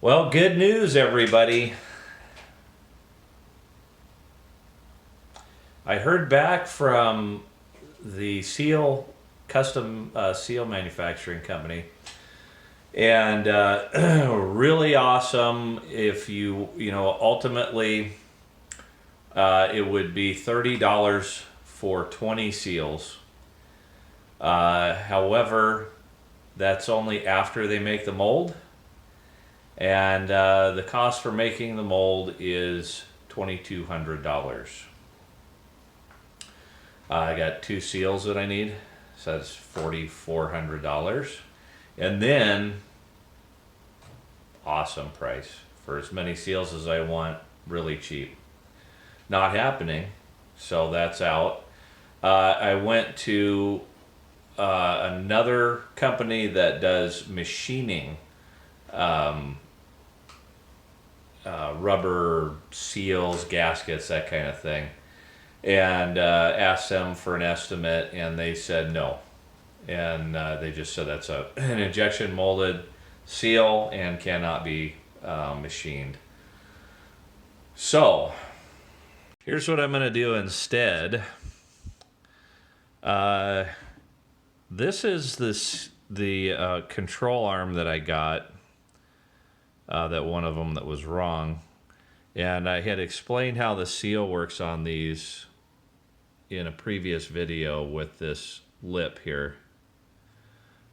Well, good news, everybody. I heard back from the custom seal manufacturing company, and really awesome. If ultimately, it would be $30 for 20 seals. However, that's only after they make the mold, and the cost for making the mold is $2,200. I got 2 seals that I need, so that's $4,400. And then, awesome price for as many seals as I want, really cheap. Not happening, so that's out. I went to another company that does machining, rubber seals, gaskets, that kind of thing, and asked them for an estimate, and they said no. And they just said that's an injection molded seal and cannot be machined. So here's what I'm going to do instead. This is the control arm that I got, that one of them that was wrong. And I had explained how the seal works on these in a previous video with this lip here,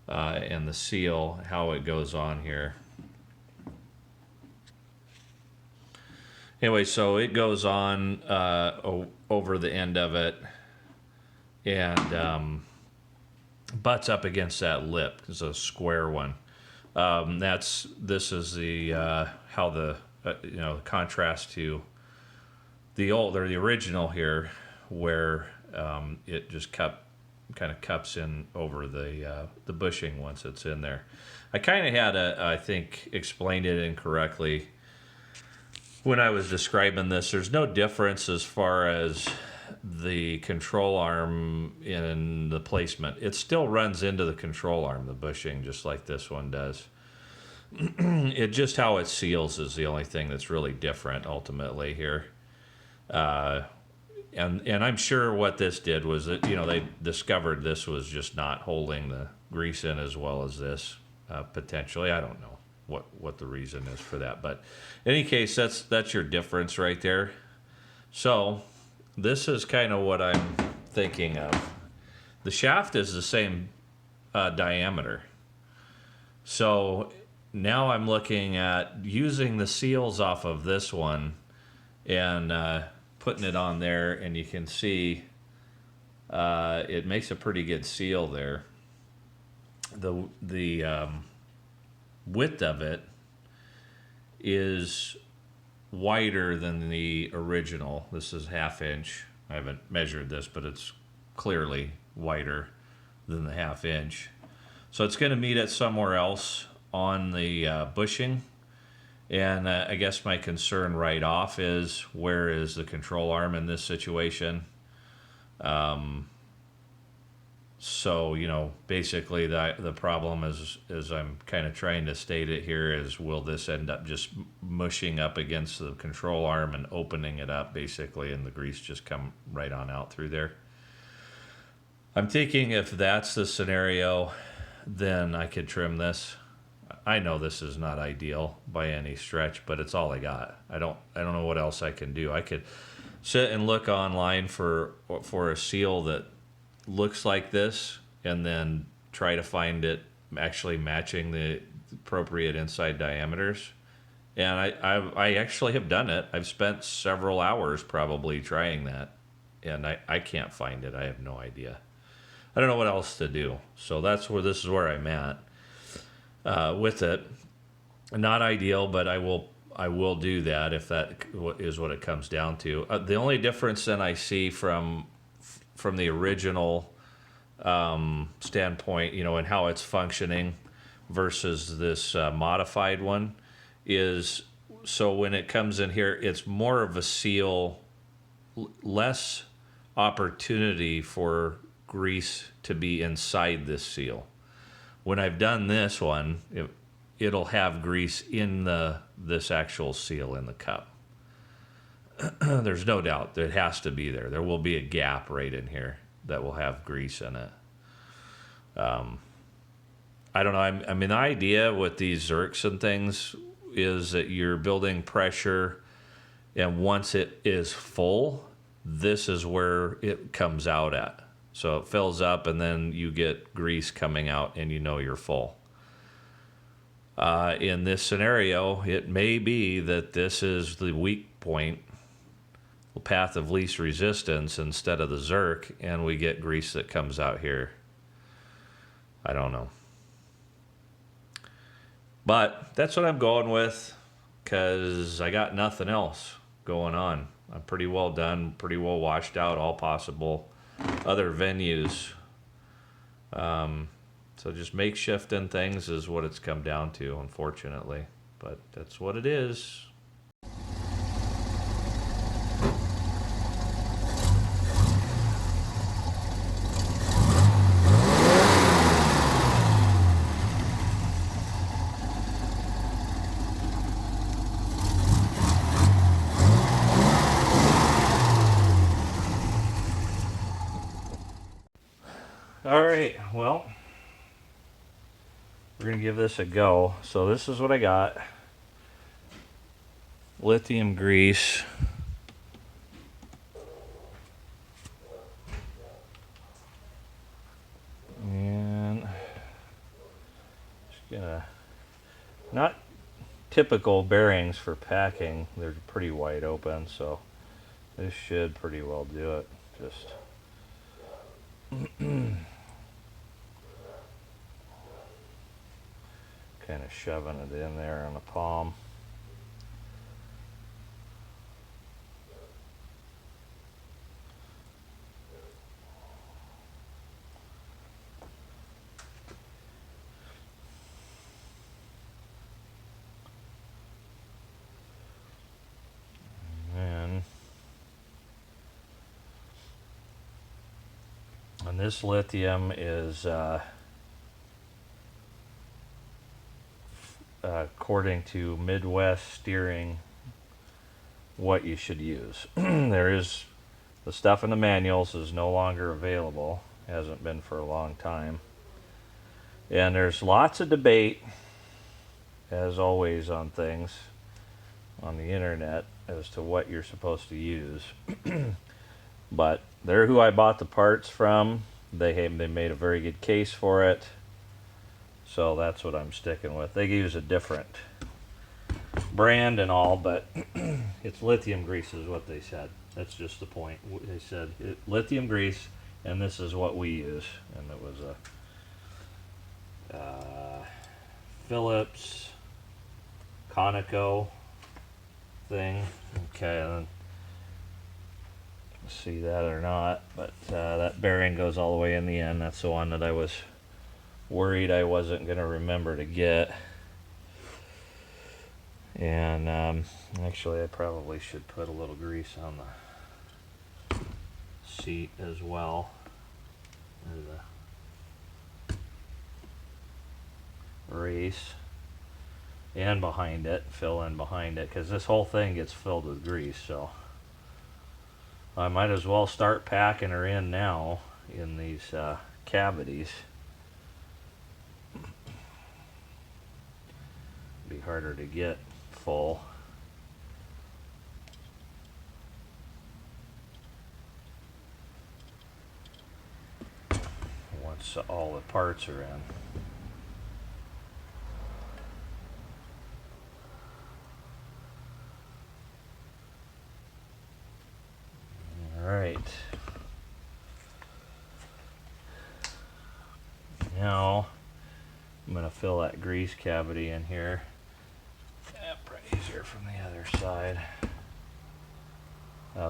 and the seal, how it goes on here. Anyway, so it goes on over the end of it, and butts up against that lip. It's a square one. This is the how the contrast to the old or the original here, where it just kind of cups in over the bushing once it's in there. I kind of had I think explained it incorrectly when I was describing this. There's no difference as far as the control arm in the placement. It still runs into the control arm, the bushing, just like this one does. It just how it seals is the only thing that's really different ultimately here. And I'm sure what this did was that they discovered this was just not holding the grease in as well as this, potentially. I don't know what the reason is for that, but in any case, that's your difference right there. So this is kind of what I'm thinking of. The shaft is the same diameter. So now I'm looking at using the seals off of this one and putting it on there, and you can see it makes a pretty good seal there. The width of it is wider than the original. This is 1/2 inch. I haven't measured this, but it's clearly wider than the 1/2 inch. So it's going to meet it somewhere else on the bushing. And I guess my concern right off is, where is the control arm in this situation? So, basically the problem is I'm kind of trying to state it here is, will this end up just mushing up against the control arm and opening it up basically, and the grease just come right on out through there? I'm thinking if that's the scenario, then I could trim this. I know this is not ideal by any stretch, but it's all I got. I don't know what else I can do. I could sit and look online for a seal that looks like this, and then try to find it actually matching the appropriate inside diameters. And I actually have done it. I've spent several hours probably trying that, and I can't find it. I have no idea. I don't know what else to do. So this is where I'm at with it. Not ideal, but I will do that if that is what it comes down to. The only difference then I see from the original standpoint, and how it's functioning versus this modified one, is so when it comes in here, it's more of a seal, less opportunity for grease to be inside this seal. When I've done this one, it'll have grease in this actual seal in the cup. There's no doubt that it has to be there. There will be a gap right in here that will have grease in it. I don't know. I mean, the idea with these Zerks and things is that you're building pressure, and once it is full, this is where it comes out at. So it fills up, and then you get grease coming out, and you know you're full. In this scenario, it may be that this is the weak point, the path of least resistance instead of the Zerk, and we get grease that comes out here. I don't know. But that's what I'm going with, because I got nothing else going on. I'm pretty well done, pretty well washed out all possible other venues. So just makeshifting things is what it's come down to, unfortunately. But that's what it is. All right, well, we're going to give this a go. So this is what I got. Lithium grease. And just gonna, not typical bearings for packing. They're pretty wide open, so this should pretty well do it. Just kind of shoving it in there on the palm. And this lithium is according to Midwest Steering what you should use. There is the stuff in the manuals is no longer available, hasn't been for a long time, and there's lots of debate, as always, on things on the internet as to what you're supposed to use. But they're who I bought the parts from. They made a very good case for it, so that's what I'm sticking with. They use a different brand and all, but it's lithium grease is what they said. That's just the point. They said lithium grease, and this is what we use. And it was a Phillips Conoco thing. Okay, and then see that or not, but that bearing goes all the way in the end. That's the one that I was worried I wasn't going to remember to get. And actually I probably should put a little grease on the seat as well, or the race, and behind it, fill in behind it, because this whole thing gets filled with grease. So I might as well start packing her in now in these cavities. Be harder to get full. Once all the parts are in. Alright. Now I'm going to fill that grease cavity in here. Probably easier from the other side.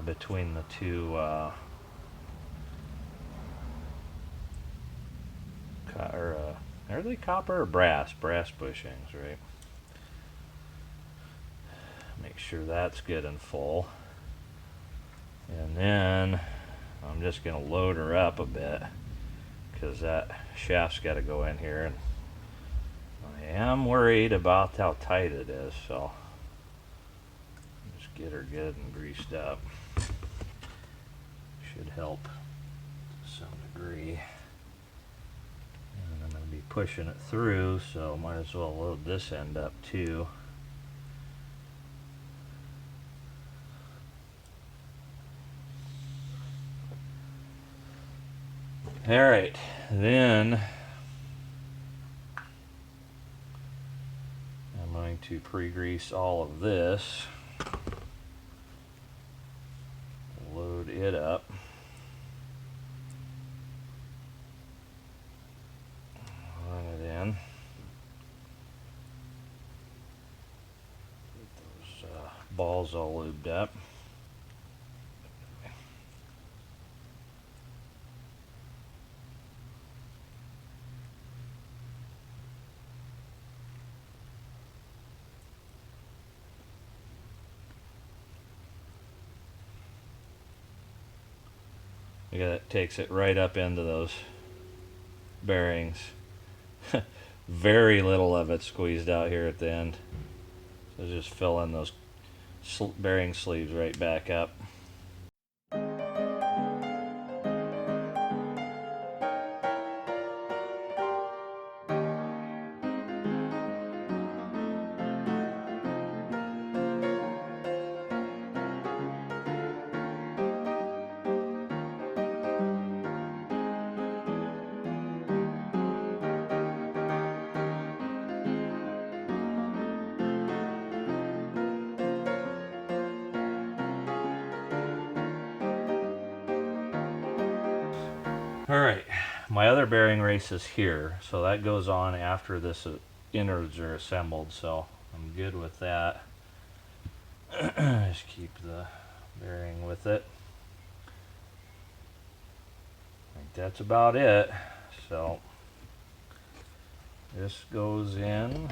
Between the two are they copper or brass? Brass bushings, right? Make sure that's good and full. And then I'm just going to load her up a bit, because that shaft's got to go in here, and I am worried about how tight it is, so just get her good and greased up. Should help to some degree. And I'm going to be pushing it through, so might as well load this end up too. Alright, then I'm going to pre-grease all of this, load it up, run it in, get those balls all lubed up. It takes it right up into those bearings. Very little of it squeezed out here at the end. So just fill in those bearing sleeves right back up. Alright, my other bearing race is here, so that goes on after this innards are assembled, so I'm good with that. Just keep the bearing with it. I think that's about it. So this goes in, and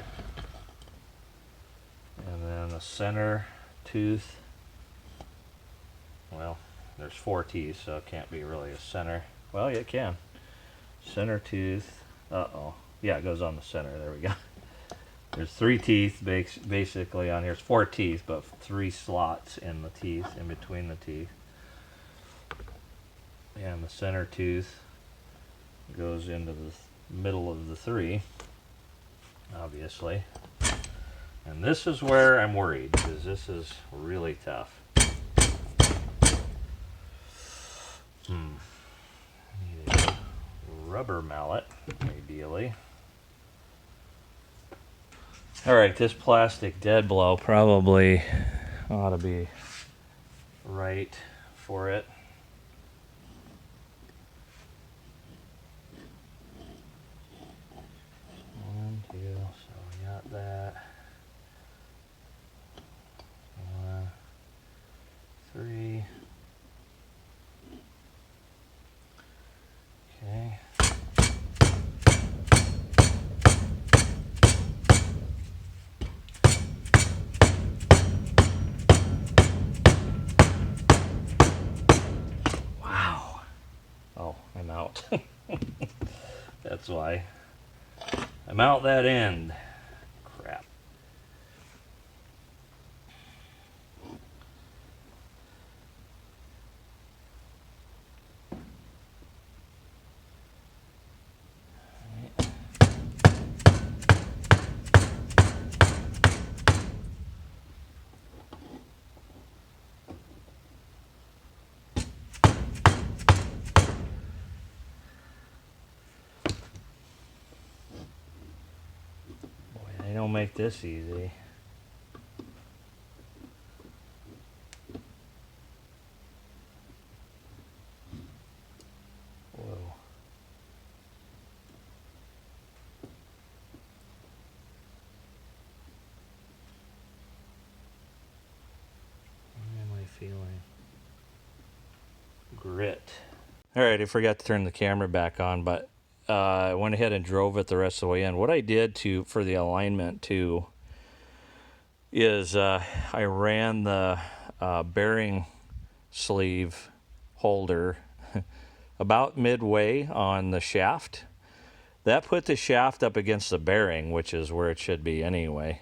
then the center tooth, well, there's 4 teeth, so it can't be really a center. Well, yeah, it can. Center tooth. Yeah, it goes on the center. There we go. There's 3 teeth basically on here. It's 4 teeth, but 3 slots in the teeth, in between the teeth. And the center tooth goes into the middle of the 3, obviously. And this is where I'm worried, because this is really tough. Need a rubber mallet, ideally. Alright, this plastic dead blow probably ought to be right for it. One, two, so we got that. 1, 3. Okay. Wow. Oh, I'm out. That's why. I'm out that end. Crap. They don't make this easy. Whoa. What am I feeling? Grit. Alright, I forgot to turn the camera back on, but I went ahead and drove it the rest of the way in. What I did for the alignment too is I ran the bearing sleeve holder about midway on the shaft. that put the shaft up against the bearing, which is where it should be anyway,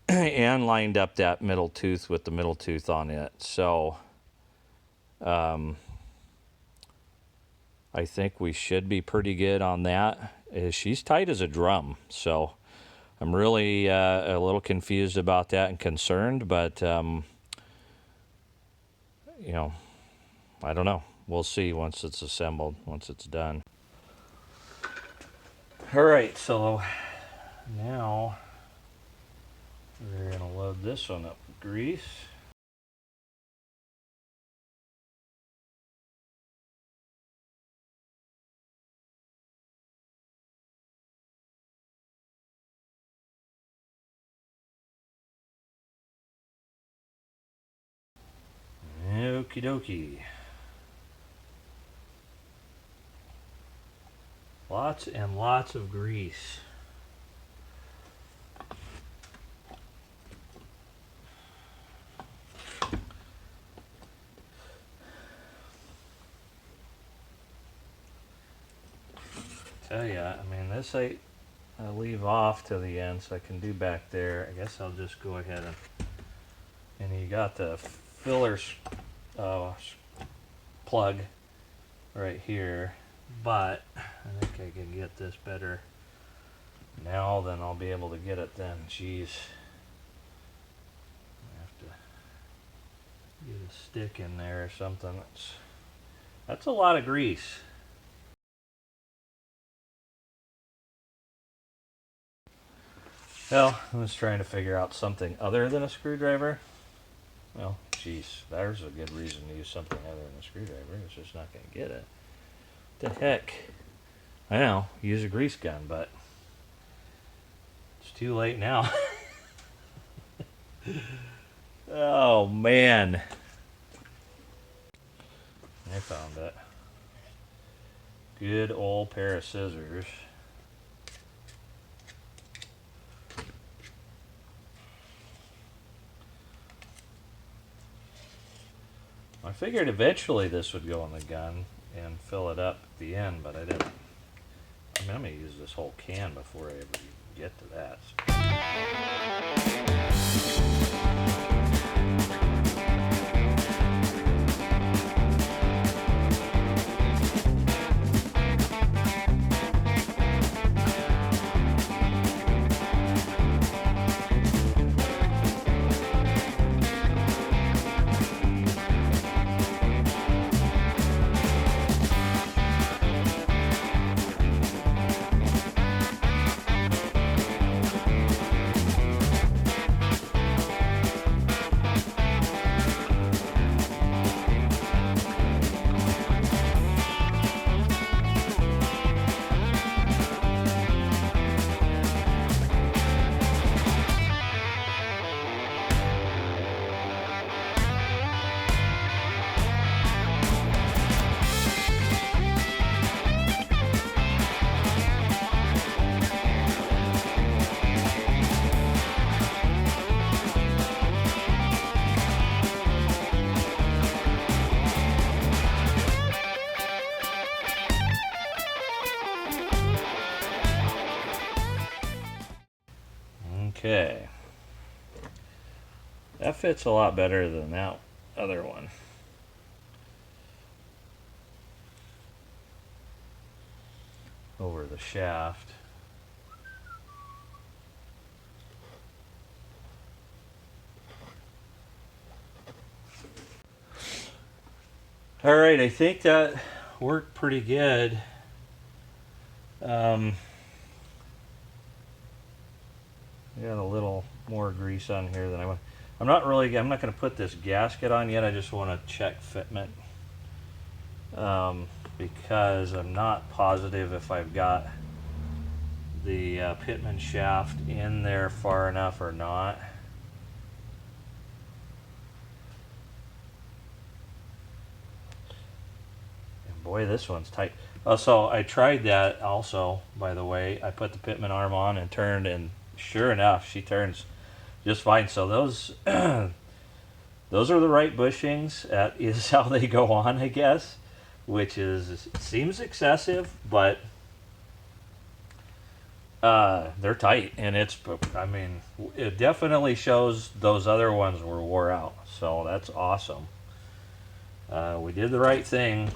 and lined up that middle tooth with the middle tooth on it. So I think we should be pretty good on that. She's tight as a drum, so I'm really a little confused about that and concerned, but you know, I don't know. We'll see once it's assembled, once it's done. All right, so now we're gonna load this one up with grease. Okie dokie. Lots and lots of grease. Tell ya, I mean, this I leave off to the end so I can do back there. I guess I'll just go ahead and you got the filler plug right here, but I think I can get this better now than I'll be able to get it then. Jeez, I have to get a stick in there or something. That's a lot of grease. Well, I was trying to figure out something other than a screwdriver. Well, geez, there's a good reason to use something other than a screwdriver. It's just not going to get it. What the heck? I know, use a grease gun, but it's too late now. Oh, man. I found it. Good old pair of scissors. I figured eventually this would go in the gun and fill it up at the end, but I didn't. I mean, I'm going to use this whole can before I ever get to that. Okay. That fits a lot better than that other one. Over the shaft. All right, I think that worked pretty good. I got a little more grease on here than I want. I'm not going to put this gasket on yet. I just want to check fitment because I'm not positive if I've got the pitman shaft in there far enough or not. And boy, this one's tight. Oh, so I tried that also, by the way. I put the pitman arm on and turned, and sure enough, she turns just fine. So those those are the right bushings. That is how they go on, I guess, which seems excessive, but They're tight, and I mean, it definitely shows those other ones were wore out. So that's awesome. We did the right thing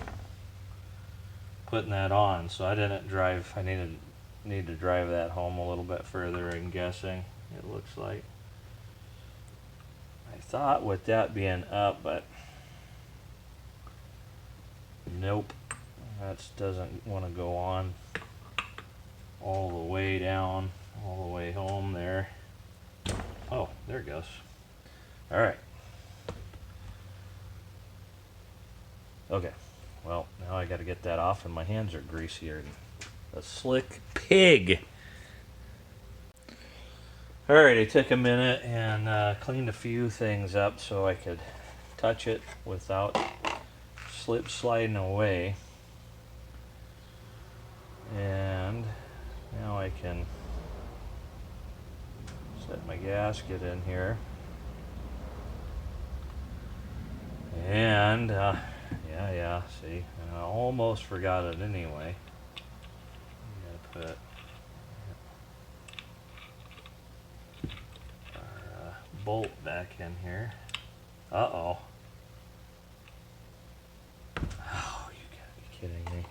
putting that on. So I didn't drive. I need to drive that home a little bit further. I'm guessing it looks like. I thought with that being up, but nope. That doesn't want to go on all the way down, all the way home there. Oh, there it goes. All right. Okay. Well, now I got to get that off, and my hands are greasier than a slick pig. All right, I took a minute and cleaned a few things up so I could touch it without sliding away. And now I can set my gasket in here. And, yeah, see, I almost forgot it anyway. I'm gonna put our bolt back in here. Uh-oh. Oh, you gotta be kidding me.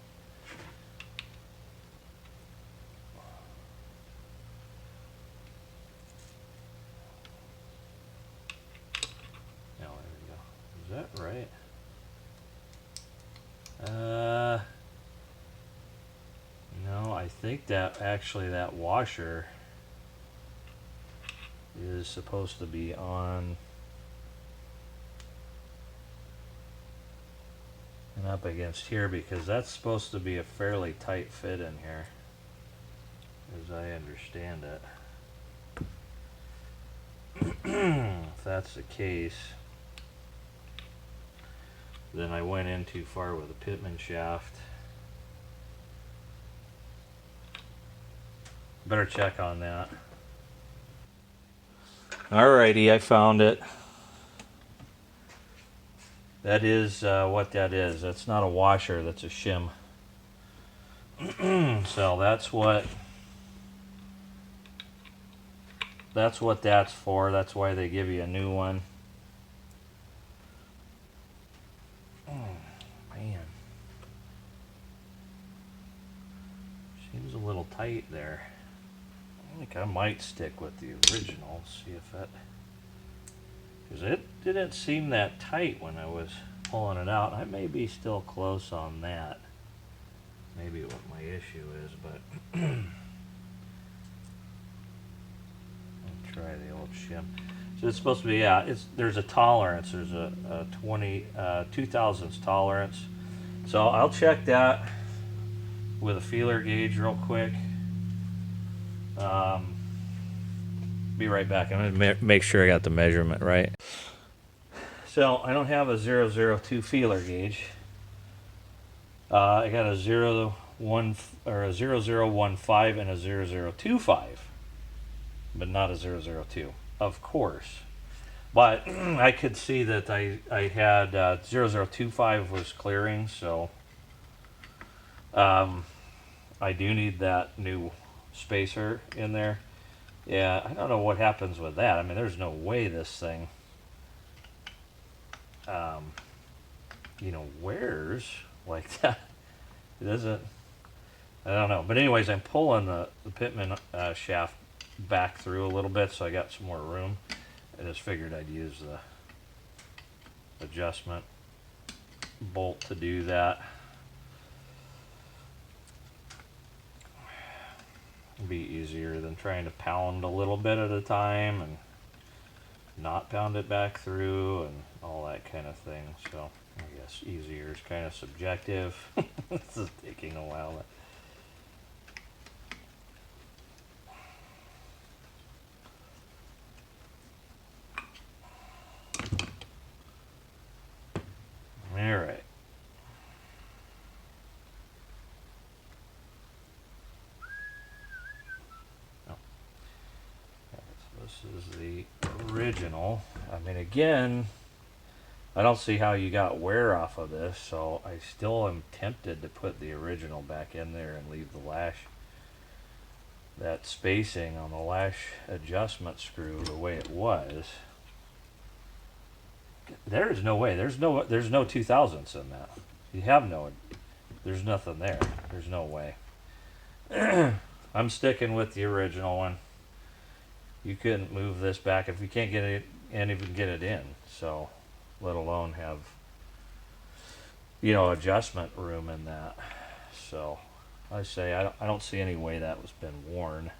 Now, there we go. Is that right? No, I think that actually that washer is supposed to be on and up against here, because that's supposed to be a fairly tight fit in here, as I understand it. If that's the case, then I went in too far with the pitman shaft. Better check on that. Alrighty, I found it. That is what that is. That's not a washer, that's a shim. So that's what that's for. That's why they give you a new one. Oh, man. Seems a little tight there. I think I might stick with the original, see if that, because it didn't seem that tight when I was pulling it out. I may be still close on that. Maybe what my issue is, but I'll try the old shim. So it's supposed to be, yeah, there's a tolerance. There's a 2 thousandths tolerance. So I'll check that with a feeler gauge real quick. Be right back. I'm going to make sure I got the measurement right. So I don't have a 002 feeler gauge. I got a 015 and a 0025, but not a 002, of course. But I could see that I had 0025 was clearing, so I do need that new spacer in there. Yeah, I don't know what happens with that. I mean, there's no way this thing, wears like that. It doesn't. I don't know. But anyways, I'm pulling the pitman shaft back through a little bit, so I got some more room. I just figured I'd use the adjustment bolt to do that. It'd be easier than trying to pound a little bit at a time and not pound it back through and all that kind of thing. So I guess easier is kind of subjective. This is taking a while. All right. This is the original. I mean, again, I don't see how you got wear off of this, so I still am tempted to put the original back in there and leave the lash that spacing on the lash adjustment screw the way it was, there is no way. There's no 2000s in that. You have no. There's nothing there. There's no way. I'm sticking with the original one. You couldn't move this back if you can't get it and even get it in. So, let alone have adjustment room in that. So, I say I don't see any way that was been worn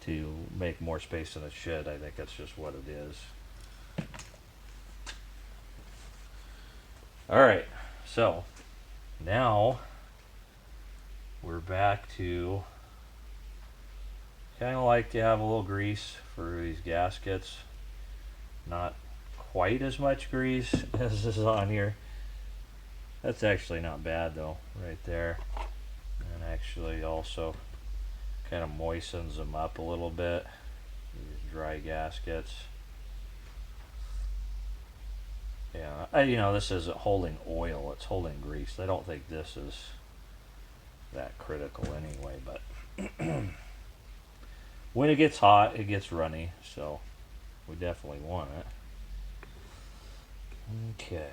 to make more space than it should. I think that's just what it is. All right, so now we're back to kind of like to have a little grease for these gaskets. Not quite as much grease as is on here. That's actually not bad though, right there. And actually also kind of moistens them up a little bit. These dry gaskets. Yeah, this isn't holding oil, it's holding grease. I don't think this is that critical anyway, but when it gets hot, it gets runny, so we definitely want it. Okay.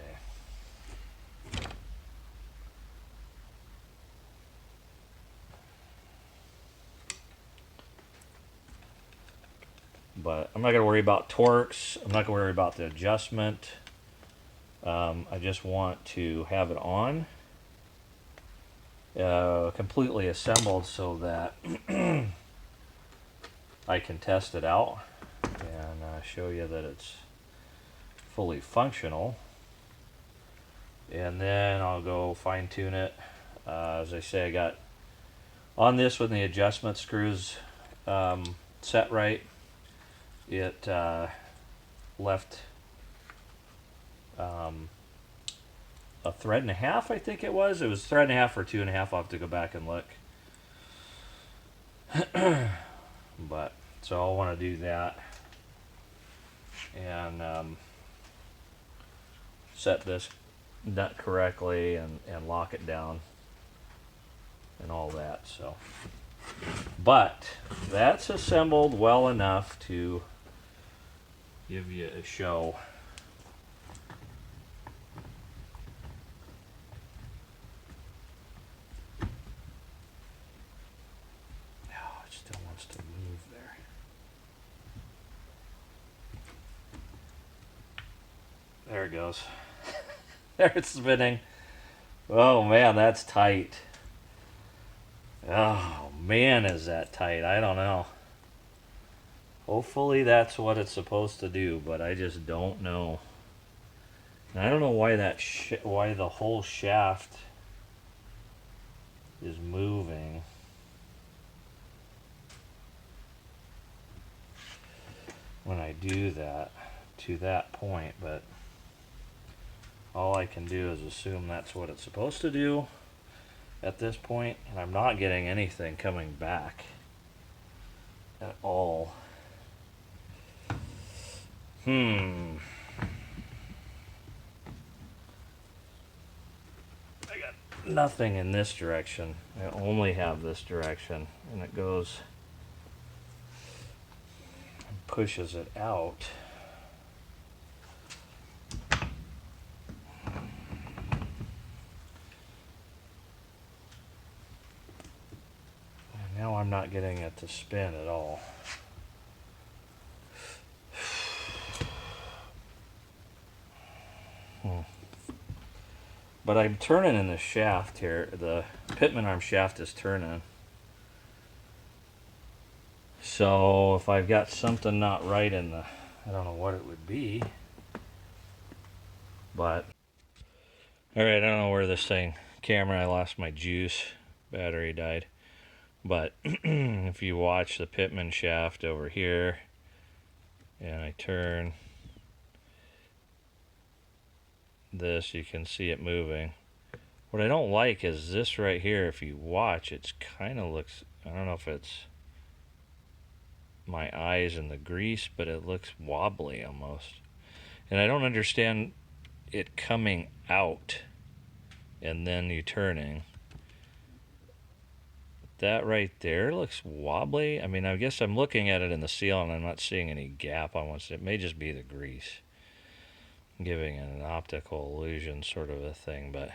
But I'm not going to worry about torques. I'm not going to worry about the adjustment. I just want to have it on, completely assembled so that I can test it out and show you that it's fully functional. And then I'll go fine tune it. As I say, I got on this when the adjustment screws set right. It left a thread and a half, I think it was. It was thread and a half or 2.5. I'll have to go back and look. But so I'll want to do that and set this nut correctly and lock it down and all that. So, but that's assembled well enough to give you a show. Oh, it still wants to move there. There it goes. There it's spinning. Oh man, that's tight. Oh man, is that tight? I don't know. Hopefully that's what it's supposed to do, but I just don't know. And I don't know why why the whole shaft is moving. When I do that to that point, but all I can do is assume that's what it's supposed to do at this point, and I'm not getting anything coming back at all. I got nothing in this direction. I only have this direction, and it goes and pushes it out. And now I'm not getting it to spin at all. But I'm turning in the shaft here. The pitman arm shaft is turning. So if I've got something not right in the, I don't know what it would be. But, alright, I don't know where this camera, I lost my juice. Battery died. But if you watch the pitman shaft over here, and I turn this, you can see it moving. What I don't like is this right here. If you watch, it's kind of looks, I don't know if it's my eyes and the grease, but it looks wobbly almost. And I don't understand it coming out and then you turning. that right there looks wobbly. I mean, I guess I'm looking at it in the seal and I'm not seeing any gap on one. It may just be the grease giving it an optical illusion sort of a thing, but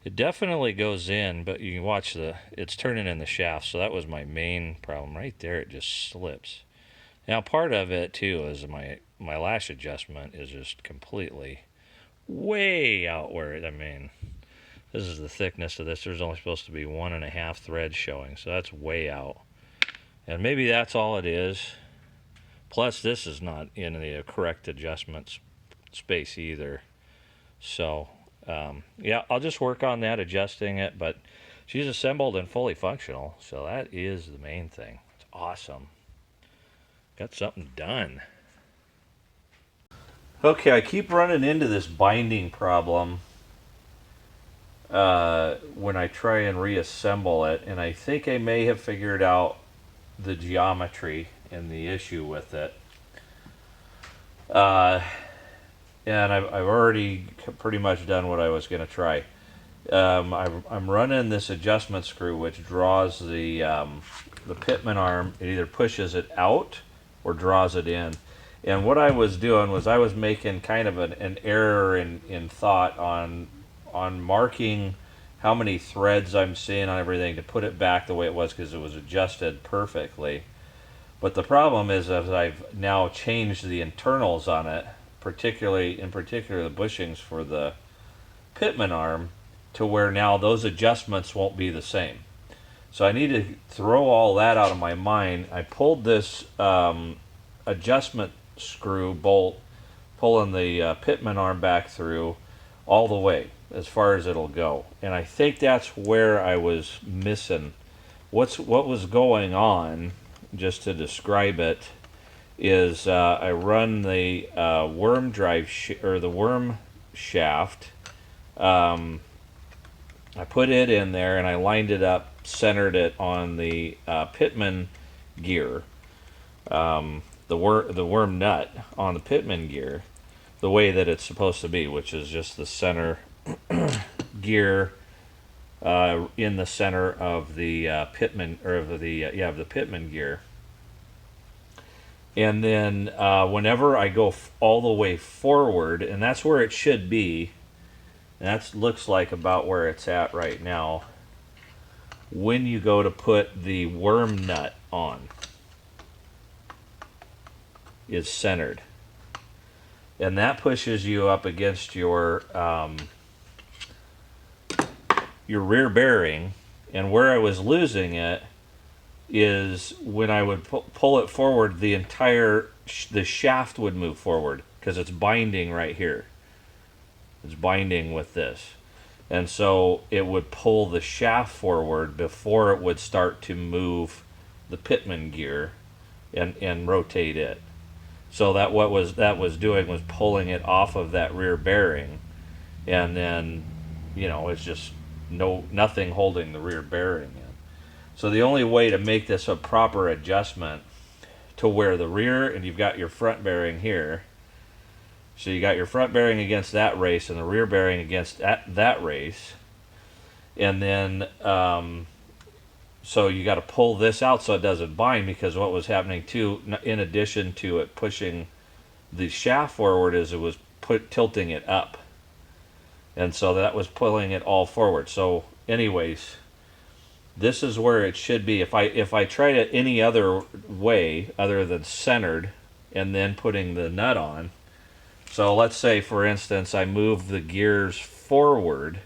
it definitely goes in. But you can watch it's turning in the shaft, so that was my main problem right there. It just slips. Now part of it too is my lash adjustment is just completely way out where I mean, this is the thickness of this. There's only supposed to be 1.5 threads showing, so that's way out. And maybe that's all it is. Plus, this is not in the correct adjustment space either. So, yeah, I'll just work on that, adjusting it. But she's assembled and fully functional, so that is the main thing. It's awesome. Got something done. Okay, I keep running into this binding problem when I try and reassemble it, and I think I may have figured out the geometry and the issue with it. And I've already pretty much done what I was going to try. I'm running this adjustment screw which draws the pitman arm. It either pushes it out or draws it in. And what I was doing was I was making kind of an error in thought on marking how many threads I'm seeing on everything to put it back the way it was, because it was adjusted perfectly. But the problem is, as I've now changed the internals on it, in particular the bushings for the pitman arm, to where now those adjustments won't be the same. So I need to throw all that out of my mind. I pulled this adjustment screw bolt, pulling the pitman arm back through all the way as far as it'll go, and I think that's where I was missing. What was going on, just to describe it, is I run the worm drive or the worm shaft. I put it in there and I lined it up, centered it on the pitman gear, the worm nut on the pitman gear, the way that it's supposed to be, which is just the center gear in the center of the pitman, or of the pitman gear. And then whenever I go all the way forward, and that's where it should be, and that looks like about where it's at right now, when you go to put the worm nut on, is centered. And that pushes you up against your rear bearing. And where I was losing it is when I would pull it forward, the shaft would move forward, because it's binding right here. It's binding with this. And so it would pull the shaft forward before it would start to move the pitman gear and rotate it. So that was doing was pulling it off of that rear bearing, and then, it's just nothing holding the rear bearing in. So the only way to make this a proper adjustment to where the rear, and you've got your front bearing here, so you got your front bearing against that race and the rear bearing against that race, and then so you got to pull this out so it doesn't bind, because what was happening too, in addition to it pushing the shaft forward, is it was tilting it up, and so that was pulling it all forward. So anyways, this is where it should be. If I tried it any other way other than centered and then putting the nut on, so let's say for instance I move the gears forward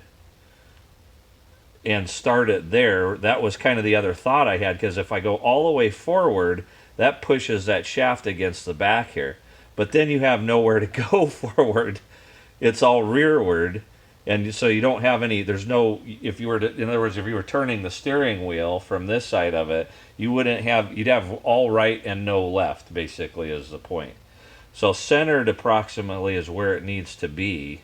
and start it there, that was kind of the other thought I had, because if I go all the way forward, that pushes that shaft against the back here, but then you have nowhere to go forward. It's all rearward, and so you don't have any, there's no, if you were to, in other words, if you were turning the steering wheel from this side of it, you'd have all right and no left, basically, is the point. So centered approximately is where it needs to be.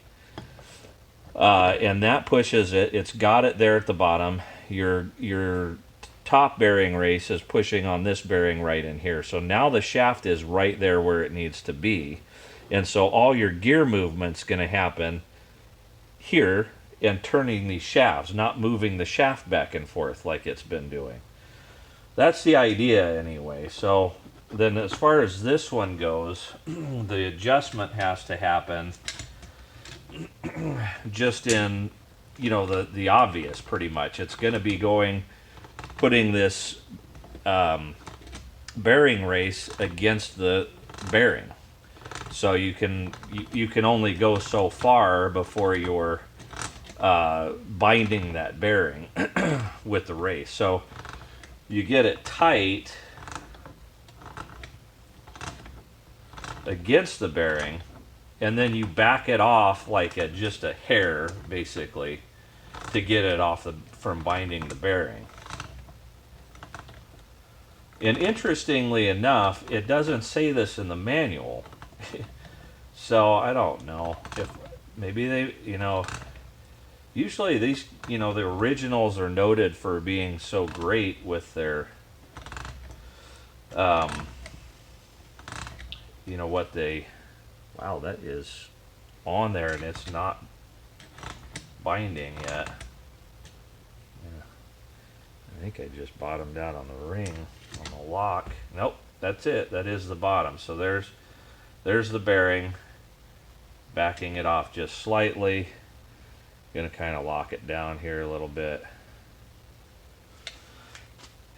And that pushes it. It's got it there at the bottom. Your top bearing race is pushing on this bearing right in here. So now the shaft is right there where it needs to be. And so all your gear movement's going to happen here and turning these shafts, not moving the shaft back and forth like it's been doing. that's the idea anyway. So then as far as this one goes, the adjustment has to happen just in, the obvious pretty much. It's going to be putting this bearing race against the bearing. So you can only go so far before you're binding that bearing with the race. So you get it tight against the bearing, and then you back it off like just a hair, basically, to get it off from binding the bearing. And interestingly enough, it doesn't say this in the manual. So I don't know if maybe they, usually these, the originals are noted for being so great with their, what they, wow, that is on there and it's not binding yet. Yeah. I think I just bottomed out on the ring, on the lock. Nope, that's it. That is the bottom. So there's the bearing, backing it off just slightly. Gonna kind of lock it down here a little bit.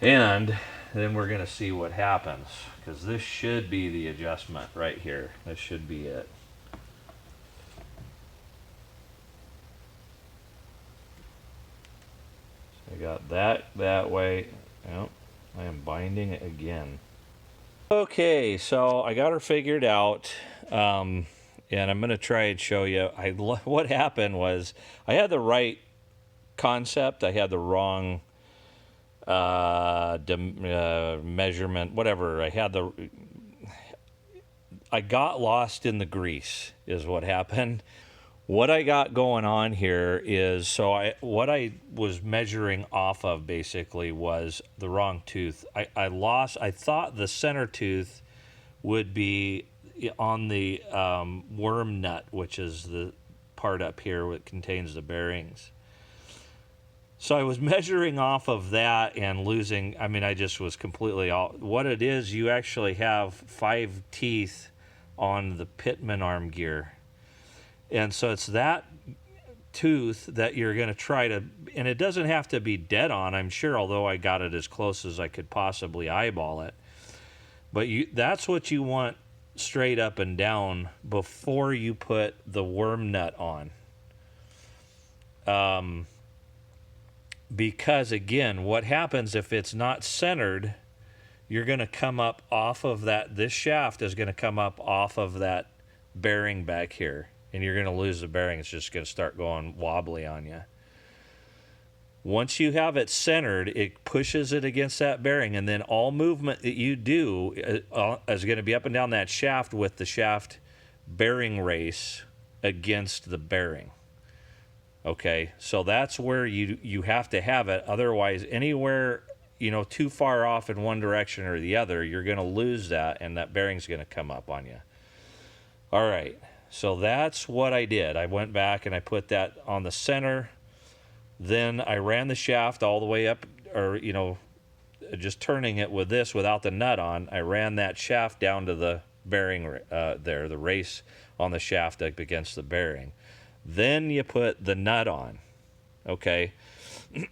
And then we're gonna see what happens, because this should be the adjustment right here. This should be it. So I got that way. Yep, I am binding it again. Okay, so I got her figured out, and I'm going to try and show you. What happened was I had the right concept. I had the wrong measurement, whatever. I got lost in the grease is what happened. What I got going on here is, what I was measuring off of basically was the wrong tooth. I thought the center tooth would be on the worm nut, which is the part up here that contains the bearings. So I was measuring off of that and losing, I just was completely off. What it is, you actually have 5 teeth on the pitman arm gear. And so it's that tooth that you're going to try to, and it doesn't have to be dead on, I'm sure, although I got it as close as I could possibly eyeball it. But that's what you want straight up and down before you put the worm nut on. Because again, what happens if it's not centered, you're going to come up off of that, this shaft is going to come up off of that bearing back here. And you're going to lose the bearing. It's just going to start going wobbly on you. Once you have it centered, it pushes it against that bearing, and then all movement that you do is going to be up and down that shaft with the shaft bearing race against the bearing. Okay, so that's where you have to have it. Otherwise, anywhere too far off in one direction or the other, you're going to lose that, and that bearing's going to come up on you. All right. So that's what I did. I went back and I put that on the center. Then I ran the shaft all the way up, or, just turning it with this without the nut on. I ran that shaft down to the bearing the race on the shaft up against the bearing. Then you put the nut on. Okay.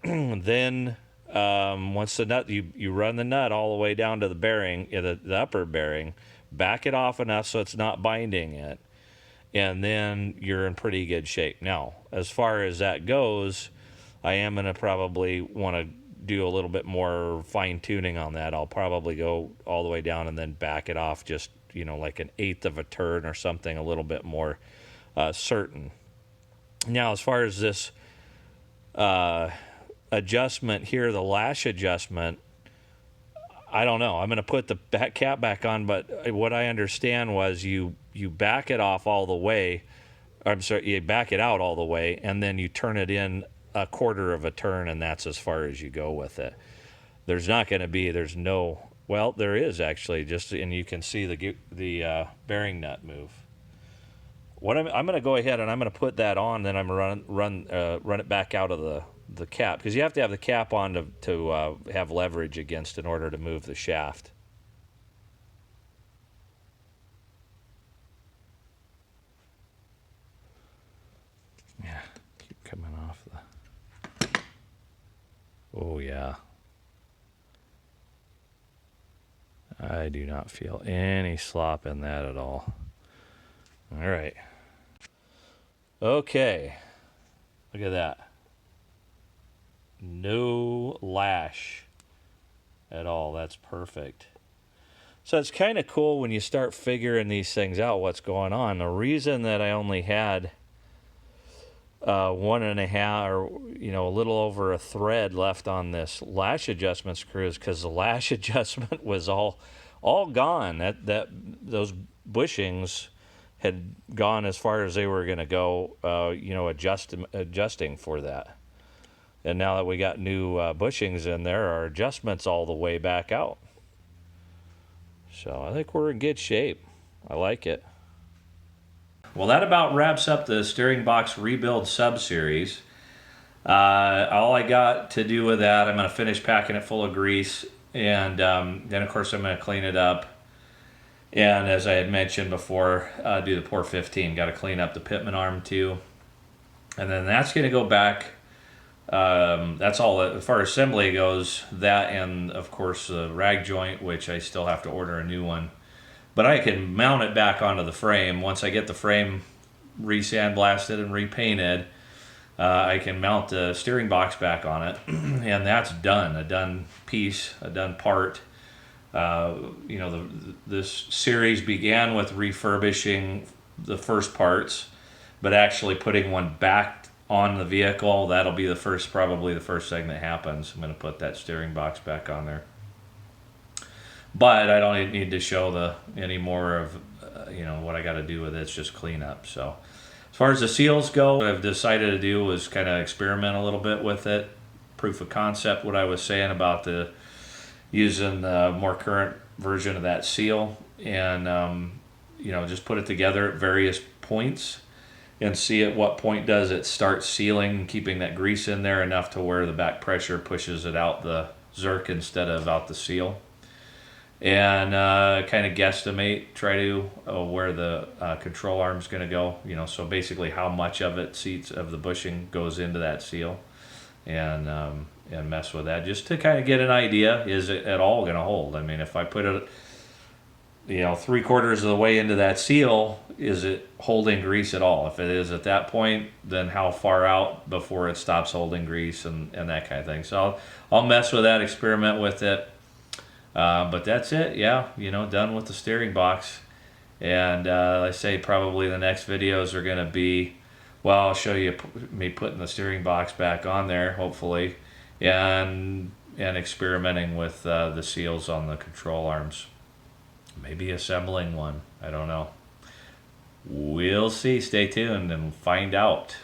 Then once the nut, you run the nut all the way down to the bearing, the upper bearing, back it off enough so it's not binding it. And then you're in pretty good shape. Now, as far as that goes, I am going to probably want to do a little bit more fine tuning on that. I'll probably go all the way down and then back it off just, like an eighth of a turn or something, a little bit more certain. Now, as far as this adjustment here, the lash adjustment, I don't know. I'm going to put the back cap back on, but what I understand was you back it off all the way. I'm sorry, you back it out all the way, and then you turn it in a quarter of a turn, and that's as far as you go with it. There is actually, and you can see the bearing nut move. What I'm going to go ahead and I'm going to put that on, then I'm going to run it back out of the cap, because you have to have the cap on to have leverage against in order to move the shaft. Yeah, keep coming off the. Oh yeah. I do not feel any slop in that at all. All right. Okay. Look at that. No lash at all. That's perfect. So it's kind of cool when you start figuring these things out, what's going on. The reason that I only had 1.5 or a little over a thread left on this lash adjustment screw is because the lash adjustment was all gone. Those bushings had gone as far as they were going to go, adjusting for that. And now that we got new bushings in there, our adjustment's all the way back out. So I think we're in good shape. I like it. Well, that about wraps up the steering box rebuild sub-series. All I got to do with that, I'm going to finish packing it full of grease, and then of course I'm going to clean it up. And as I had mentioned before, do the pour 15. Got to clean up the pitman arm too. And then that's going to go back. That's all as far as assembly goes. That and of course the rag joint, which I still have to order a new one. But I can mount it back onto the frame. Once I get the frame re-sandblasted and repainted, I can mount the steering box back on it. And that's done. A done piece, a done part. This series began with refurbishing the first parts, but actually putting one back on the vehicle, that'll be probably the first thing that happens. I'm going to put that steering box back on there. But I don't need to show any more of what I got to do with it. It's just clean up. So as far as the seals go, what I've decided to do was kind of experiment a little bit with it. Proof of concept, what I was saying about using the more current version of that seal, and just put it together at various points and see at what point does it start sealing, keeping that grease in there enough to where the back pressure pushes it out the zerk instead of out the seal. And kind of guesstimate, try to where the control arm's going to go. So basically how much of the bushing goes into that seal, and mess with that just to kind of get an idea. Is it at all going to hold? I mean, if I put it, 3/4 of the way into that seal, is it holding grease at all? If it is at that point, then how far out before it stops holding grease and that kind of thing. So I'll mess with that, experiment with it. But that's it. Yeah, done with the steering box. And I say probably the next videos are going to be, well, I'll show you me putting the steering box back on there, hopefully, and experimenting with the seals on the control arms. Maybe assembling one. I don't know. We'll see. Stay tuned and find out.